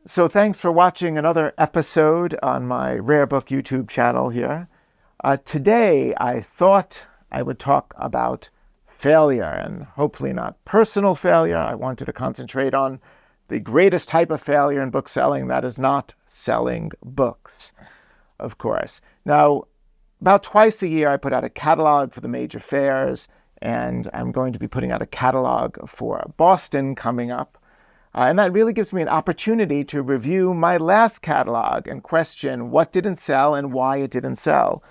So thanks for watching another episode on my Rare Book YouTube channel here. Today, I thought I would talk about failure, and hopefully not personal failure. I wanted to concentrate on the greatest type of failure in book selling, that is not selling books, of course. Now, about twice a year, I put out a catalog for the major fairs, and I'm going to be putting out a catalog for Boston coming up. And that really gives me an opportunity to review my last catalog and question what didn't sell and why it didn't sell.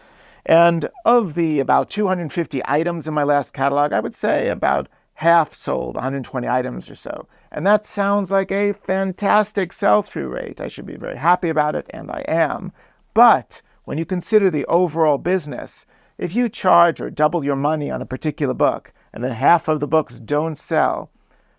And of the about 250 items in my last catalog, I would say about half sold, 120 items or so. And that sounds like a fantastic sell-through rate. I should be very happy about it, and I am. But when you consider the overall business, if you charge or double your money on a particular book, and then half of the books don't sell,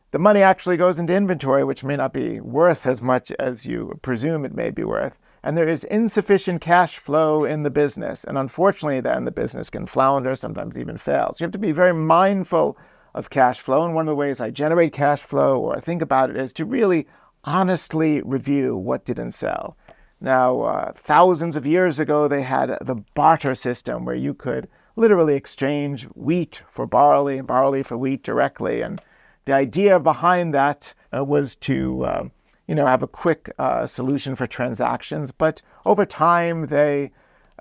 the money actually goes into inventory, which may not be worth as much as you presume it may be worth. And there is insufficient cash flow in the business. And unfortunately, then the business can flounder, sometimes even fail. So you have to be very mindful of cash flow. And one of the ways I generate cash flow or think about it is to really honestly review what didn't sell. Now, thousands of years ago, they had the barter system where you could literally exchange wheat for barley and barley for wheat directly. And the idea behind that was to, have a quick solution for transactions. But over time, they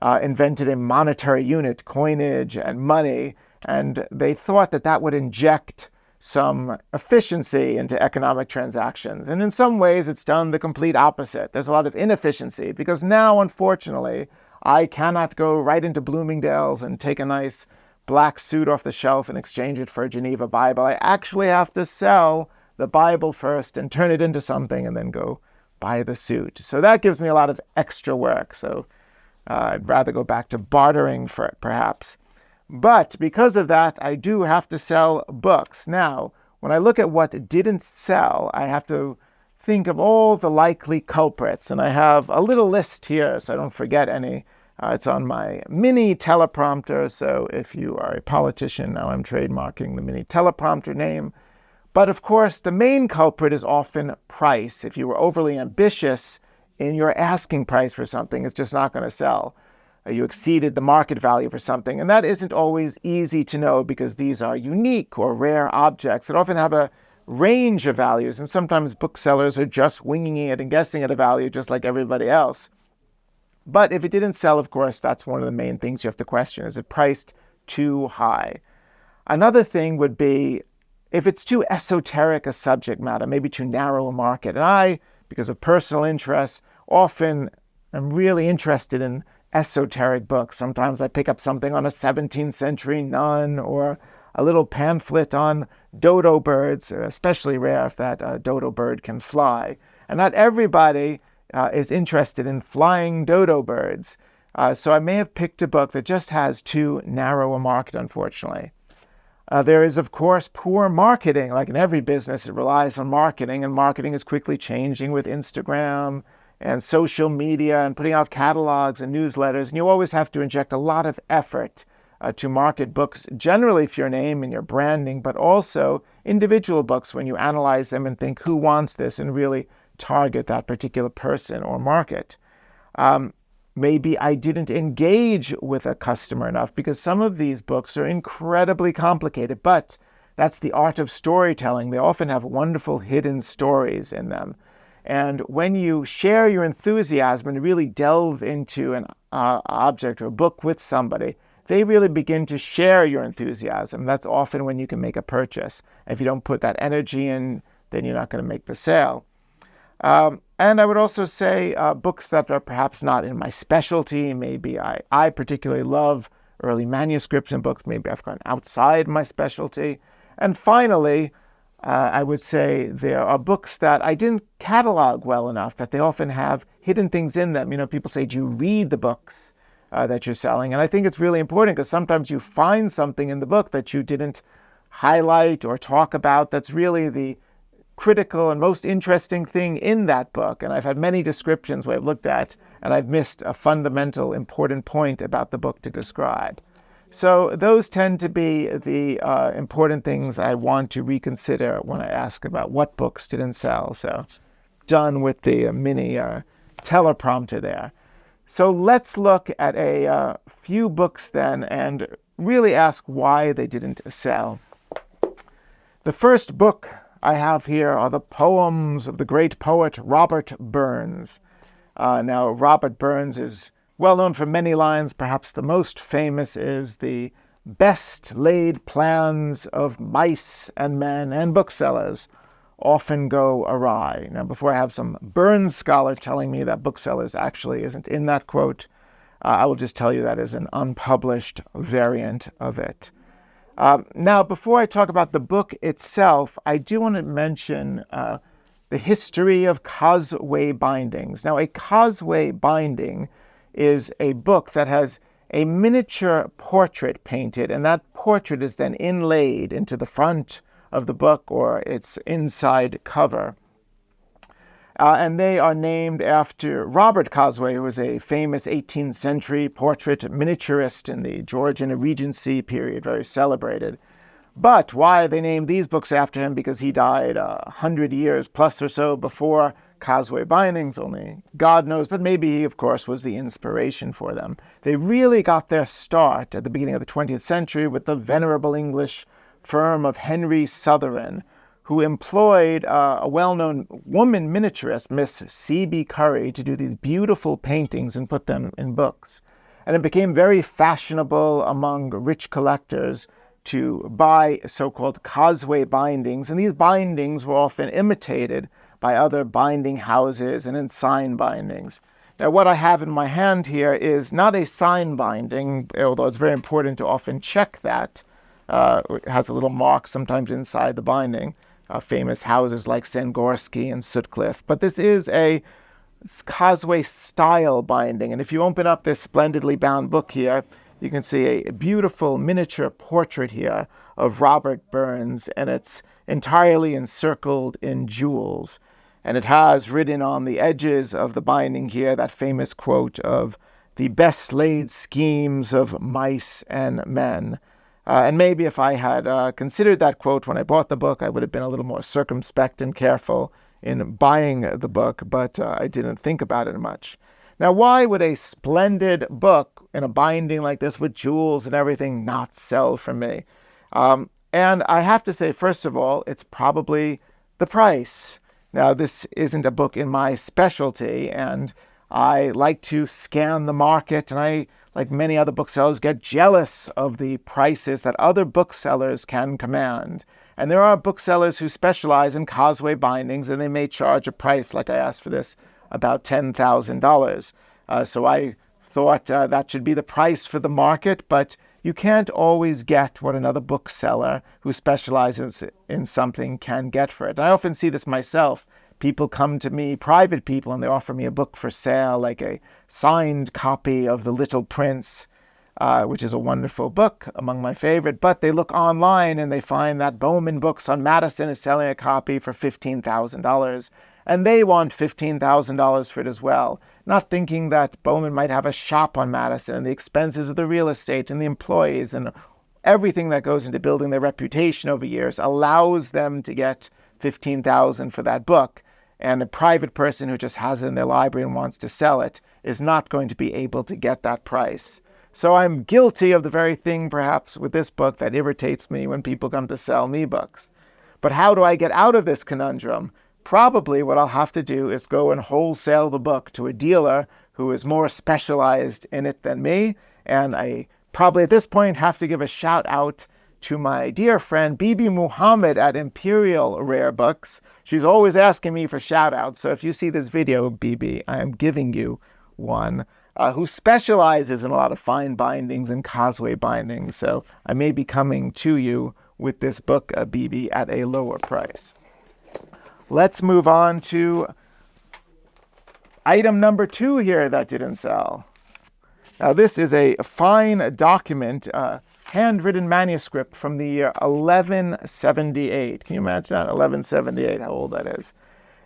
invented a monetary unit, coinage and money, and they thought that that would inject some efficiency into economic transactions. And in some ways, it's done the complete opposite. There's a lot of inefficiency because now, unfortunately, I cannot go right into Bloomingdale's and take a nice black suit off the shelf and exchange it for a Geneva Bible. I actually have to sell the Bible first and turn it into something and then go buy the suit. So that gives me a lot of extra work. So I'd rather go back to bartering for it, perhaps. But because of that, I do have to sell books. Now, when I look at what didn't sell, I have to think of all the likely culprits. And I have a little list here so I don't forget any. It's on my mini teleprompter, so if you are a politician, now I'm trademarking the mini teleprompter name. But of course, the main culprit is often price. If you were overly ambitious in your asking price for something, it's just not going to sell. You exceeded the market value for something, and that isn't always easy to know because these are unique or rare objects that often have a range of values, and sometimes booksellers are just winging it and guessing at a value just like everybody else. But if it didn't sell, of course, that's one of the main things you have to question. Is it priced too high? Another thing would be if it's too esoteric a subject matter, maybe too narrow a market. And I, because of personal interest, often am really interested in esoteric books. Sometimes I pick up something on a 17th century nun or a little pamphlet on dodo birds, especially rare if that dodo bird can fly. And not everybody is interested in flying dodo birds. So I may have picked a book that just has too narrow a market, unfortunately. There is, of course, poor marketing. Like in every business, it relies on marketing, and marketing is quickly changing with Instagram and social media and putting out catalogs and newsletters. And you always have to inject a lot of effort to market books, generally for your name and your branding, but also individual books when you analyze them and think, who wants this, and really target that particular person or market. Maybe I didn't engage with a customer enough because some of these books are incredibly complicated, but that's the art of storytelling. They often have wonderful hidden stories in them. And when you share your enthusiasm and really delve into an object or a book with somebody, they really begin to share your enthusiasm. That's often when you can make a purchase. If you don't put that energy in, then you're not going to make the sale. And I would also say books that are perhaps not in my specialty. Maybe I particularly love early manuscripts and books. Maybe I've gone outside my specialty. And finally, I would say there are books that I didn't catalog well enough, that they often have hidden things in them. People say, do you read the books that you're selling? And I think it's really important because sometimes you find something in the book that you didn't highlight or talk about that's really the critical and most interesting thing in that book. And I've had many descriptions where I've looked at and I've missed a fundamental important point about the book to describe. So those tend to be the important things I want to reconsider when I ask about what books didn't sell. So done with the mini teleprompter there. So let's look at a few books then and really ask why they didn't sell. The first book I have here are the poems of the great poet Robert Burns. Now, Robert Burns is well known for many lines. Perhaps the most famous is the best laid plans of mice and men and booksellers often go awry. Now, before I have some Burns scholar telling me that booksellers actually isn't in that quote, I will just tell you that is an unpublished variant of it. Now, before I talk about the book itself, I do want to mention the history of causeway bindings. Now, a causeway binding is a book that has a miniature portrait painted, and that portrait is then inlaid into the front of the book or its inside cover. And they are named after Robert Causeway, who was a famous 18th century portrait miniaturist in the Georgian Regency period, very celebrated. But why they named these books after him? Because he died 100 years plus or so before causeway bindings, only God knows, but maybe he, of course, was the inspiration for them. They really got their start at the beginning of the 20th century with the venerable English firm of Henry Sotheran, who employed a well-known woman miniaturist, Miss C.B. Curry, to do these beautiful paintings and put them in books. And it became very fashionable among rich collectors to buy so-called causeway bindings, and these bindings were often imitated by other binding houses and in sign bindings. Now, what I have in my hand here is not a sign binding, although it's very important to often check that. It has a little mark sometimes inside the binding, famous houses like Sangorski and Sutcliffe. But this is a causeway style binding, and if you open up this splendidly bound book here, you can see a beautiful miniature portrait here of Robert Burns, and it's entirely encircled in jewels. And it has written on the edges of the binding here that famous quote of the best laid schemes of mice and men. And maybe if I had considered that quote when I bought the book, I would have been a little more circumspect and careful in buying the book, but I didn't think about it much. Now, why would a splendid book in a binding like this with jewels and everything not sell for me? And I have to say, first of all, it's probably the price. Now, this isn't a book in my specialty, and I like to scan the market, and I, like many other booksellers, get jealous of the prices that other booksellers can command. And there are booksellers who specialize in causeway bindings, and they may charge a price, like I asked for this, about $10,000. So I thought that should be the price for the market, but you can't always get what another bookseller who specializes in something can get for it. I often see this myself. People come to me, private people, and they offer me a book for sale, like a signed copy of The Little Prince, which is a wonderful book, among my favorite. But they look online and they find that Bowman Books on Madison is selling a copy for $15,000. And they want $15,000 for it as well, not thinking that Bowman might have a shop on Madison and the expenses of the real estate and the employees and everything that goes into building their reputation over years allows them to get $15,000 for that book. And a private person who just has it in their library and wants to sell it is not going to be able to get that price. So I'm guilty of the very thing, perhaps, with this book that irritates me when people come to sell me books. But how do I get out of this conundrum? Probably what I'll have to do is go and wholesale the book to a dealer who is more specialized in it than me. And I probably at this point have to give a shout out to my dear friend Bibi Muhammad at Imperial Rare Books. She's always asking me for shout outs. So if you see this video, Bibi, I am giving you one, who specializes in a lot of fine bindings and causeway bindings. So I may be coming to you with this book, Bibi, at a lower price. Let's move on to item number 2 here that didn't sell. Now, this is a fine document, handwritten manuscript from the year 1178. Can you imagine that? 1178, how old that is.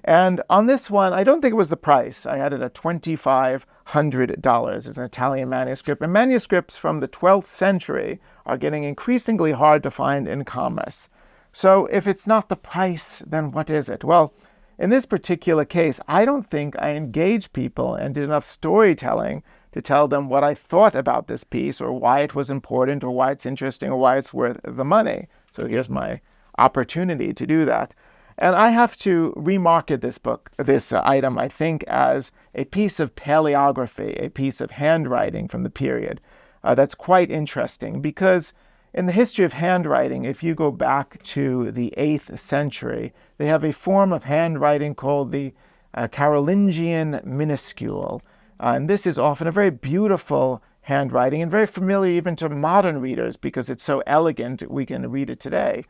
And on this one, I don't think it was the price. I had it at $2,500. It's an Italian manuscript. And manuscripts from the 12th century are getting increasingly hard to find in commerce. So if it's not the price, then what is it? Well, in this particular case, I don't think I engaged people and did enough storytelling to tell them what I thought about this piece or why it was important or why it's interesting or why it's worth the money. So here's my opportunity to do that. And I have to remarket this item, I think, as a piece of paleography, a piece of handwriting from the period. That's quite interesting because in the history of handwriting, if you go back to the 8th century, they have a form of handwriting called the Carolingian minuscule. And this is often a very beautiful handwriting and very familiar even to modern readers because it's so elegant we can read it today.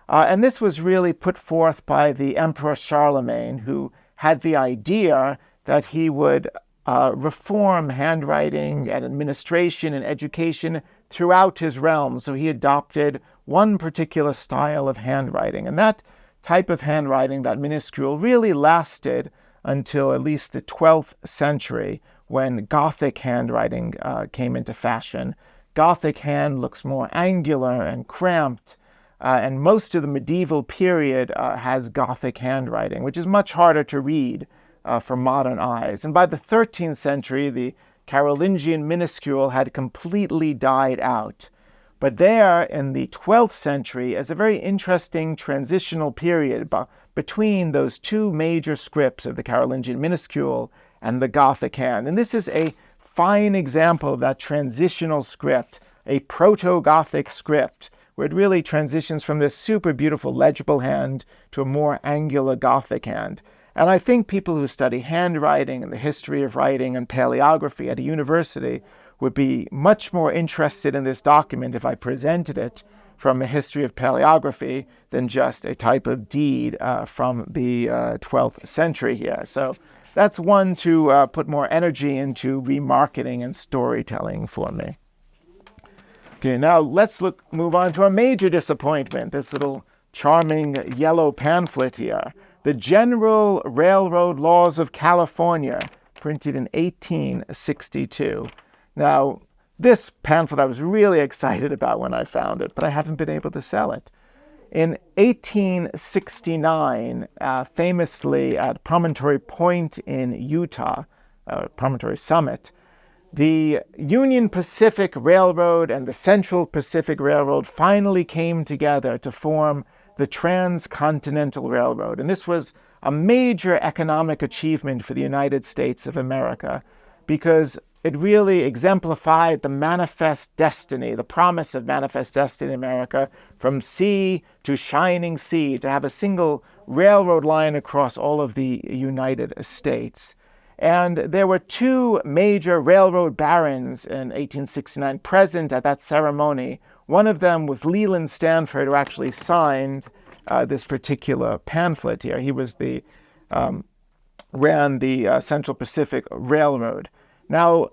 And this was really put forth by the Emperor Charlemagne, who had the idea that he would reform handwriting and administration and education throughout his realm. So he adopted one particular style of handwriting. And that type of handwriting, that minuscule, really lasted until at least the 12th century when Gothic handwriting came into fashion. Gothic hand looks more angular and cramped. And most of the medieval period has Gothic handwriting, which is much harder to read for modern eyes. And by the 13th century, the Carolingian minuscule had completely died out. But there, in the 12th century, is a very interesting transitional period between those two major scripts of the Carolingian minuscule and the Gothic hand. And this is a fine example of that transitional script, a proto-Gothic script, where it really transitions from this super beautiful legible hand to a more angular Gothic hand. And I think people who study handwriting and the history of writing and paleography at a university would be much more interested in this document if I presented it from a history of paleography than just a type of deed from the 12th century here. So that's one to put more energy into remarketing and storytelling for me. Okay, now let's move on to a major disappointment, this little charming yellow pamphlet here. The General Railroad Laws of California, printed in 1862. Now, this pamphlet I was really excited about when I found it, but I haven't been able to sell it. In 1869, famously at Promontory Point in Utah, Promontory Summit, the Union Pacific Railroad and the Central Pacific Railroad finally came together to form the Transcontinental Railroad. And this was a major economic achievement for the United States of America because it really exemplified the manifest destiny, the promise of manifest destiny in America, from sea to shining sea, to have a single railroad line across all of the United States. And there were two major railroad barons in 1869 present at that ceremony. One of them was Leland Stanford, who actually signed this particular pamphlet here. He was ran the Central Pacific Railroad. Now,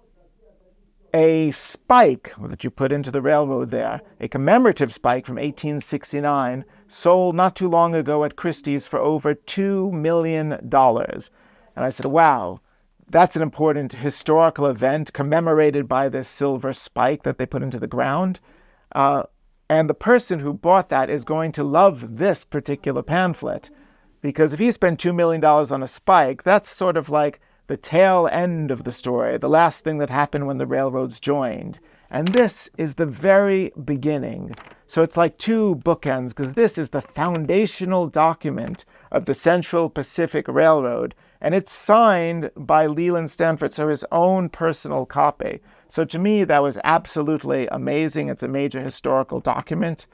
a spike that you put into the railroad there, a commemorative spike from 1869, sold not too long ago at Christie's for over $2 million. And I said, wow, that's an important historical event commemorated by this silver spike that they put into the ground. And the person who bought that is going to love this particular pamphlet, because if he spent $2 million on a spike, that's sort of like the tail end of the story, the last thing that happened when the railroads joined. And this is the very beginning. So it's like two bookends, because this is the foundational document of the Central Pacific Railroad, and it's signed by Leland Stanford, so his own personal copy. So to me, that was absolutely amazing. It's a major historical document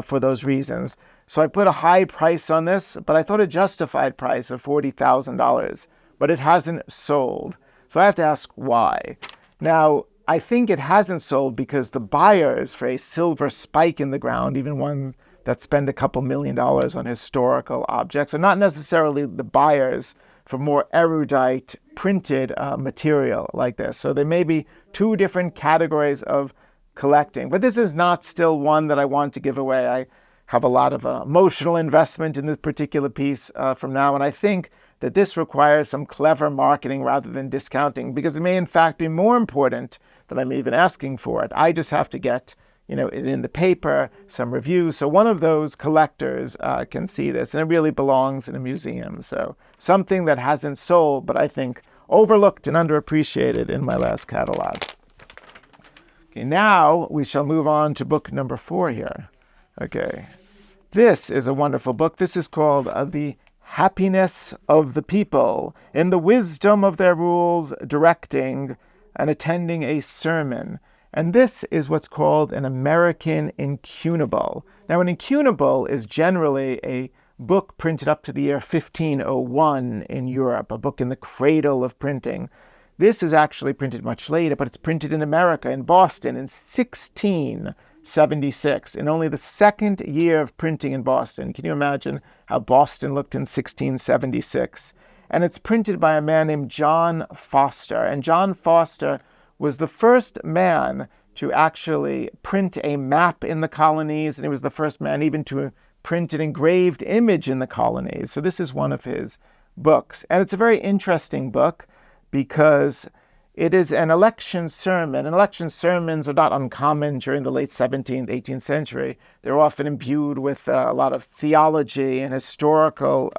for those reasons. So I put a high price on this, but I thought a justified price of $40,000, but it hasn't sold. So I have to ask why. Now, I think it hasn't sold because the buyers for a silver spike in the ground, even one that spend a couple $1 million on historical objects, are not necessarily the buyers for more erudite printed material like this. So there may be two different categories of collecting, but this is not still one that I want to give away. I have a lot of emotional investment in this particular piece from now, and I think that this requires some clever marketing rather than discounting, because it may in fact be more important than I'm even asking for it. I just have to get in the paper, some reviews. So one of those collectors can see this, and it really belongs in a museum. So something that hasn't sold, but I think overlooked and underappreciated in my last catalog. Okay, now we shall move on to book number 4 here. Okay, this is a wonderful book. This is called The Happiness of the People in the Wisdom of Their Rules, Directing and Attending a Sermon. And this is what's called an American incunable. Now, an incunable is generally a book printed up to the year 1501 in Europe, a book in the cradle of printing. This is actually printed much later, but it's printed in America, in Boston, in 1676, in only the second year of printing in Boston. Can you imagine how Boston looked in 1676? And it's printed by a man named John Foster. And John Foster was the first man to actually print a map in the colonies, and he was the first man even to print an engraved image in the colonies. So this is one of his books. And it's a very interesting book because it is an election sermon. And election sermons are not uncommon during the late 17th, 18th century. They're often imbued with a lot of theology and historical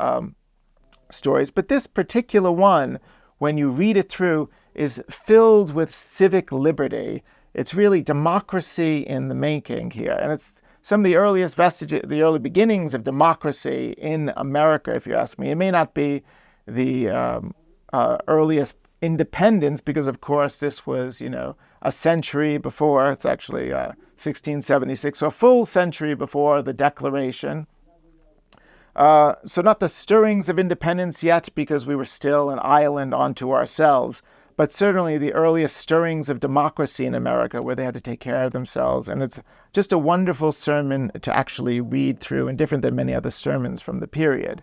stories. But this particular one, when you read it through, is filled with civic liberty. It's really democracy in the making here. And it's some of the earliest vestiges, the early beginnings of democracy in America, if you ask me. It may not be the earliest independence, because of course this was, a century before. It's actually 1676, so a full century before the Declaration. So not the stirrings of independence yet, because we were still an island unto ourselves, but certainly the earliest stirrings of democracy in America, where they had to take care of themselves. And it's just a wonderful sermon to actually read through, and different than many other sermons from the period.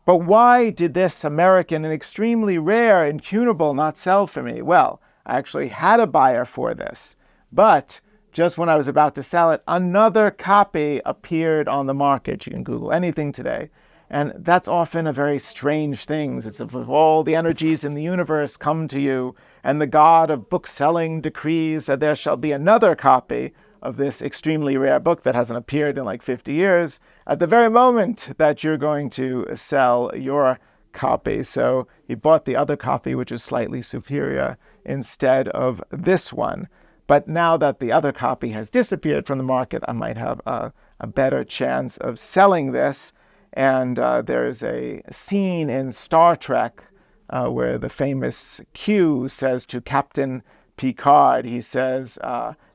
But why did this American and extremely rare incunable not sell for me? Well, I actually had a buyer for this, but just when I was about to sell it, another copy appeared on the market. You can Google anything today. And that's often a very strange thing. It's if all the energies in the universe come to you, and the God of bookselling decrees that there shall be another copy of this extremely rare book that hasn't appeared in like 50 years, at the very moment that you're going to sell your copy. So he bought the other copy, which is slightly superior, instead of this one. But now that the other copy has disappeared from the market, I might have a better chance of selling this. And there's a scene in Star Trek where the famous Q says to Captain Picard, he says,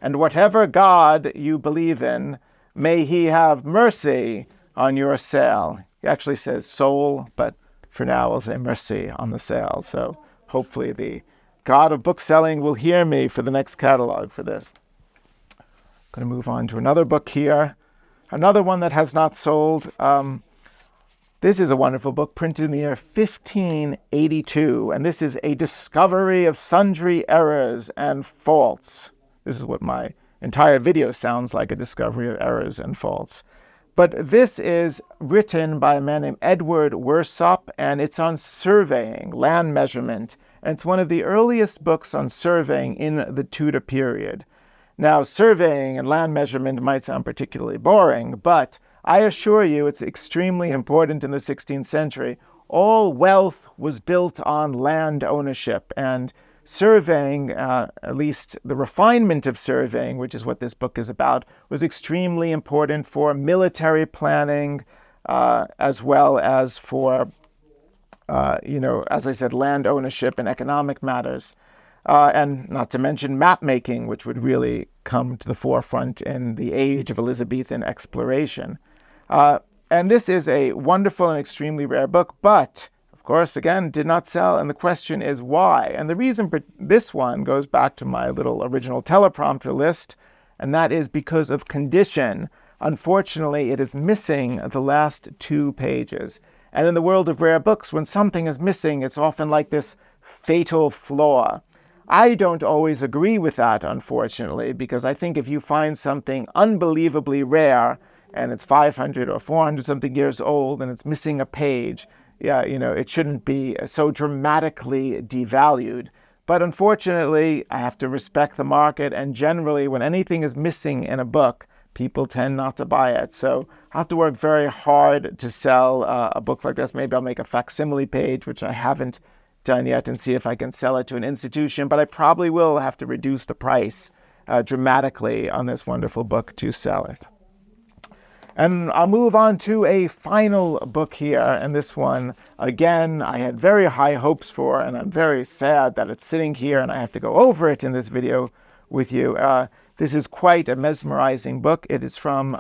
and whatever God you believe in, may he have mercy on your sale. He actually says soul, but for now I'll say mercy on the sale. So hopefully the God of bookselling will hear me for the next catalog for this. I'm going to move on to another book here. Another one that has not sold. This is a wonderful book printed in the year 1582, and this is A Discovery of Sundry Errors and Faults. This is what my entire video sounds like, a discovery of errors and faults. But this is written by a man named Edward Wersop, and it's on surveying, land measurement, and it's one of the earliest books on surveying in the Tudor period. Now, surveying and land measurement might sound particularly boring, but I assure you it's extremely important in the 16th century. All wealth was built on land ownership, and surveying, at least the refinement of surveying, which is what this book is about, was extremely important for military planning, as well as for, as I said, land ownership and economic matters. And not to mention map making, which would really come to the forefront in the age of Elizabethan exploration. And this is a wonderful and extremely rare book, but of course, again, did not sell. And the question is why? And the reason for this one goes back to my little original teleprompter list, and that is because of condition. Unfortunately, it is missing the last 2 pages. And in the world of rare books, when something is missing, it's often like this fatal flaw. I don't always agree with that, unfortunately, because I think if you find something unbelievably rare, and it's 500 or 400 something years old, and it's missing a page, it shouldn't be so dramatically devalued. But unfortunately, I have to respect the market, and generally when anything is missing in a book, people tend not to buy it. So I have to work very hard to sell a book like this. Maybe I'll make a facsimile page, which I haven't done yet, and see if I can sell it to an institution, but I probably will have to reduce the price dramatically on this wonderful book to sell it. And I'll move on to a final book here, and this one, again, I had very high hopes for, and I'm very sad that it's sitting here and I have to go over it in this video with you. This is quite a mesmerizing book. It is from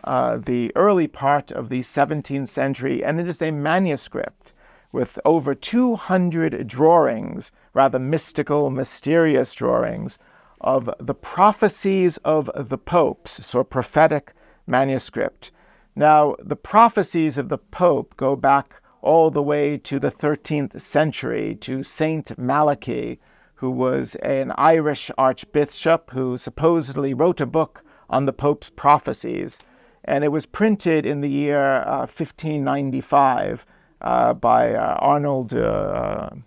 the early part of the 17th century, and it is a manuscript with over 200 drawings, rather mystical, mysterious drawings, of the prophecies of the popes, so a prophetic manuscript. Now, the prophecies of the Pope go back all the way to the 13th century, to Saint Malachy, who was an Irish archbishop who supposedly wrote a book on the Pope's prophecies. And it was printed in the year 1595 by Arnoldus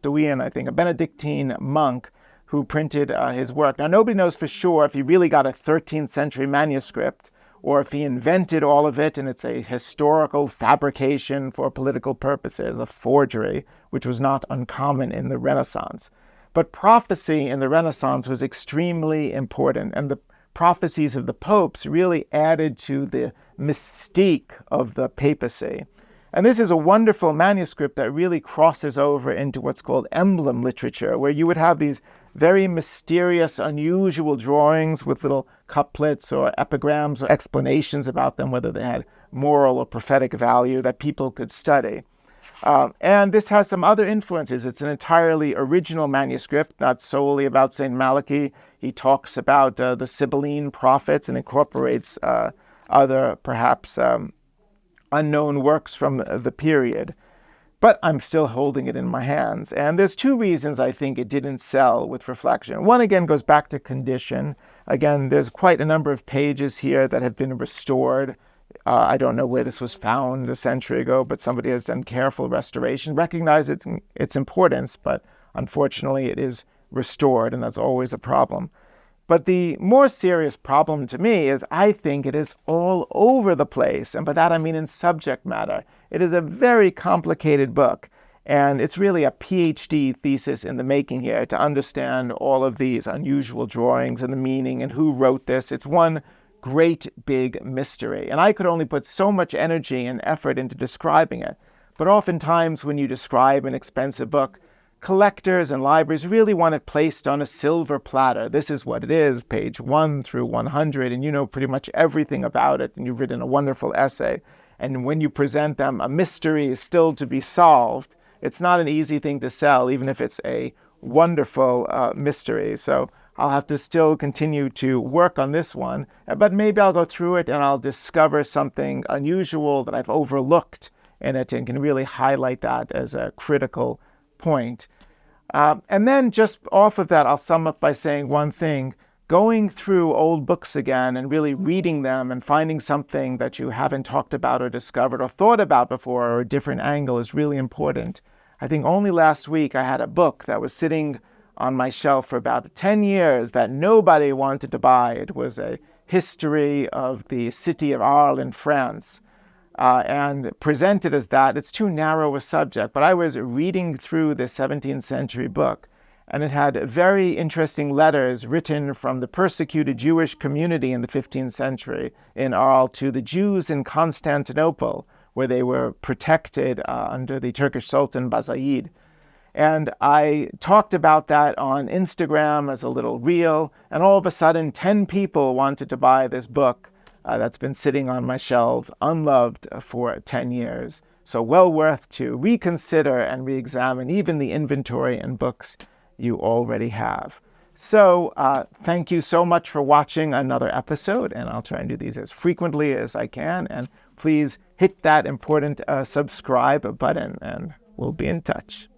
de Wien, I think, a Benedictine monk who printed his work. Now, nobody knows for sure if he really got a 13th century manuscript, or if he invented all of it and it's a historical fabrication for political purposes, a forgery, which was not uncommon in the Renaissance. But prophecy in the Renaissance was extremely important, and the prophecies of the popes really added to the mystique of the papacy. And this is a wonderful manuscript that really crosses over into what's called emblem literature, where you would have these very mysterious, unusual drawings with little couplets or epigrams or explanations about them, whether they had moral or prophetic value that people could study. And this has some other influences. It's an entirely original manuscript, not solely about St. Malachy. He talks about the Sibylline prophets and incorporates other, perhaps, unknown works from the period. But I'm still holding it in my hands. And there's two reasons I think it didn't sell with reflection. One, again, goes back to condition. Again, there's quite a number of pages here that have been restored. I don't know where this was found a century ago, but somebody has done careful restoration, recognize its importance, but unfortunately it is restored, and that's always a problem. But the more serious problem to me is I think it is all over the place. And by that I mean in subject matter. It is a very complicated book. And it's really a PhD thesis in the making here to understand all of these unusual drawings and the meaning and who wrote this. It's one great big mystery. And I could only put so much energy and effort into describing it. But oftentimes when you describe an expensive book, collectors and libraries really want it placed on a silver platter. This is what it is, page 1 through 100, and you know pretty much everything about it, and you've written a wonderful essay. And when you present them, a mystery is still to be solved. It's not an easy thing to sell, even if it's a wonderful mystery. So I'll have to still continue to work on this one, but maybe I'll go through it and I'll discover something unusual that I've overlooked in it and can really highlight that as a critical point. And then just off of that, I'll sum up by saying one thing. Going through old books again and really reading them and finding something that you haven't talked about or discovered or thought about before or a different angle is really important. I think only last week I had a book that was sitting on my shelf for about 10 years that nobody wanted to buy. It was a history of the city of Arles in France. And presented as that, it's too narrow a subject. But I was reading through the 17th century book, and it had very interesting letters written from the persecuted Jewish community in the 15th century in Arles to the Jews in Constantinople, where they were protected under the Turkish Sultan Bayezid. And I talked about that on Instagram as a little reel, and all of a sudden 10 people wanted to buy this book. That's been sitting on my shelf unloved for 10 years. So well worth to reconsider and re-examine even the inventory and books you already have. So thank you so much for watching another episode, and I'll try and do these as frequently as I can. And please hit that important subscribe button, and we'll be in touch.